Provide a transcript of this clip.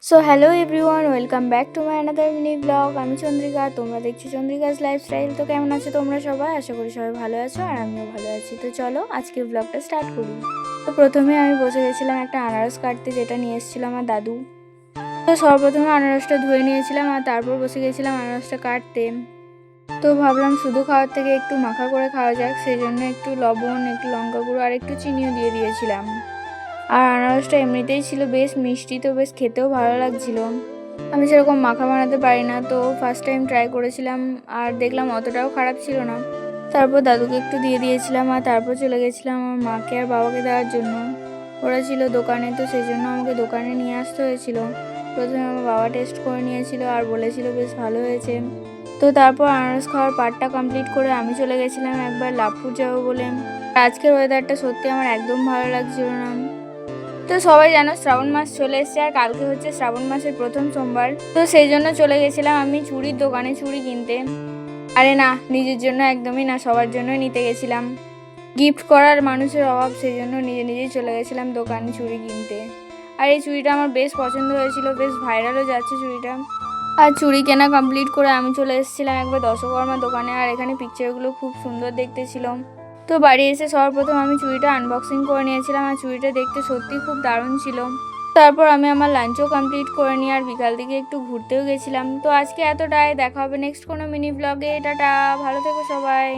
So hello everyone, welcome back to my another mini blog. আমি চন্দ্রিকা, তোমরা দেখছো চন্দ্রিকাস lifestyle. তো কেমন আছো তোমরা সবাই? আশা করি সবাই ভালো আছো আর আমিও ভালো আছি। তো চলো আজকের ব্লগটা স্টার্ট করি। তো প্রথমে আমি বসে গেছিলাম একটা আনারস কাটতে, যেটা নিয়ে এসেছিল আমার দাদু। তো সর্বপ্রথমে আনারসটা ধুয়ে নিয়েছিলাম আর তারপর বসে গেছিলাম আনারসটা কাটতে। তো ভাবলাম শুধু খাওয়ার থেকে একটু মাখা করে খাওয়া যাক, সেই জন্য একটু লবণ, একটু লঙ্কা গুঁড়ো আর একটু চিনিও দিয়ে দিয়েছিলাম। আর আনারসটা এমনিতেই ছিল বেশ মিষ্টি, তো বেশ খেতেও ভালো লাগছিল। আমি সেরকম মাখা বানাতে পারি না, তো ফার্স্ট টাইম ট্রাই করেছিলাম আর দেখলাম অতটাও খারাপ ছিল না। তারপর দাদুকে একটু দিয়ে দিয়েছিলাম আর তারপর চলে গেছিলাম আমার মাকে আর বাবাকে দেওয়ার জন্য। ওরা ছিল দোকানে, তো সেই জন্য আমাকে দোকানে নিয়ে আসতে হয়েছিল। প্রথমে আমার বাবা টেস্ট করে নিয়েছিল আর বলেছিল বেশ ভালো হয়েছে। তো তারপর আনারস খাওয়ার পার্টটা কমপ্লিট করে আমি চলে গেছিলাম একবার লাভপুর যাবো বলে। আজকের ওয়েদারটা সত্যি আমার একদম ভালো লাগছিল না। তো সবাই জানো শ্রাবণ মাস চলে এসছে আর কালকে হচ্ছে শ্রাবণ মাসের প্রথম সোমবার। তো সেই জন্য চলে গেছিলাম আমি চুড়ির দোকানে চুড়ি কিনতে। আরে না, নিজের জন্য একদমই না, সবার জন্যই নিতে গেছিলাম। গিফট করার মানুষের অভাব, সেই জন্য নিজে নিজেই চলে গেছিলাম দোকানে চুড়ি কিনতে। আর এই চুড়িটা আমার বেশ পছন্দ হয়েছিল, বেশ ভাইরালও যাচ্ছে চুড়িটা। আর চুড়ি কেনা কমপ্লিট করে আমি চলে এসেছিলাম একবার দশকর্মা দোকানে, আর এখানে পিকচারগুলো খুব সুন্দর দেখতে ছিল। তো বাড়ি এসে সর্বপ্রথম আমি চুড়িটা আনবক্সিং করে নিয়েছিলাম আর চুড়িটা দেখতে সত্যিই খুব দারুণ ছিল। তারপর আমি আমার লাঞ্চও কমপ্লিট করে নিই আর বিকাল দিকে একটু ঘুরতেও গেছিলাম। তো আজকে এতটাই, দেখা হবে নেক্সট কোনো মিনি ব্লগে। টাটা, ভালো থেকো সবাই।